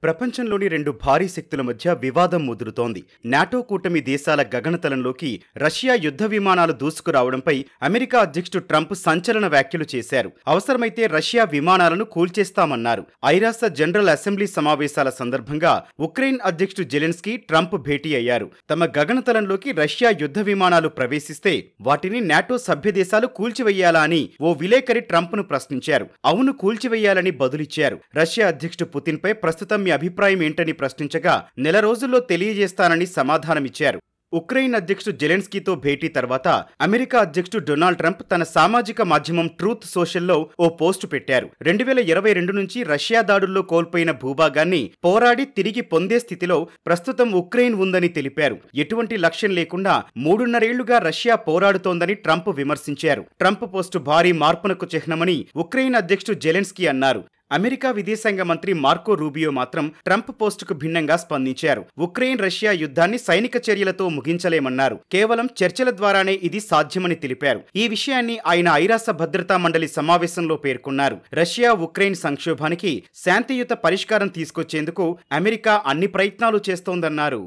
ప్రపంచంలోని రెండు భారీ శక్తుల మధ్య వివాదం ముదురుతోంది. నాటో కూటమి దేశాల గగనతలంలోకి రష్యా యుద్ధ విమానాలు దూసుకురావడంపై అమెరికా అధ్యక్షుడు ట్రంప్ సంచలన వ్యాఖ్యలు చేశారు. అవసరమైతే రష్యా విమానాలను కూల్చేస్తామన్నారు. ఐరాస జనరల్ అసెంబ్లీ సమావేశాల సందర్భంగా ఉక్రెయిన్ అధ్యక్షుడు జెలెన్స్కీ ట్రంప్ భేటీ అయ్యారు. తమ గగనతలంలోకి రష్యా యుద్ధ విమానాలు ప్రవేశిస్తే వాటిని నాటో సభ్య దేశాలు కూల్చివేయాలా అని ఓ విలేకరి ట్రంప్ను ప్రశ్నించారు. అవును, కూల్చివేయాలని బదులిచ్చారు. రష్యా అధ్యక్షుడు పుతిన్పై ప్రస్తుతం మీ అభిప్రాయం ఏంటని ప్రశ్నించగా నెల రోజుల్లో తెలియజేస్తానని సమాధానమిచ్చారు. ఉక్రెయిన్ అధ్యక్షుడు జెలెన్స్కీతో భేటీ తర్వాత అమెరికా అధ్యక్షుడు డొనాల్డ్ ట్రంప్ తన సామాజిక మాధ్యమం ట్రూత్ సోషల్లో ఓ పోస్టు పెట్టారు. 2022 నుంచి రష్యా దాడుల్లో కోల్పోయిన భూభాగాన్ని పోరాడి తిరిగి పొందే స్థితిలో ప్రస్తుతం ఉక్రెయిన్ ఉందని తెలిపారు. ఎటువంటి లక్ష్యం లేకుండా 3.5 ఏళ్లుగా రష్యా పోరాడుతోందని ట్రంప్ విమర్శించారు. ట్రంప్ పోస్టు భారీ మార్పునకు చిహ్నమని ఉక్రెయిన్ అధ్యక్షుడు జెలెన్స్కీ అన్నారు. అమెరికా విదేశాంగ మంత్రి మార్కో రూబియో మాత్రం ట్రంప్ పోస్టుకు భిన్నంగా స్పందించారు. ఉక్రెయిన్ రష్యా యుద్ధాన్ని సైనిక చర్యలతో ముగించలేమన్నారు. కేవలం చర్చల ద్వారానే ఇది సాధ్యమని తెలిపారు. ఈ విషయాన్ని ఆయన ఐరాస భద్రతా మండలి సమావేశంలో పేర్కొన్నారు. రష్యా ఉక్రెయిన్ సంక్షోభానికి శాంతియుత పరిష్కారం తీసుకొచ్చేందుకు అమెరికా అన్ని ప్రయత్నాలు చేస్తోందన్నారు.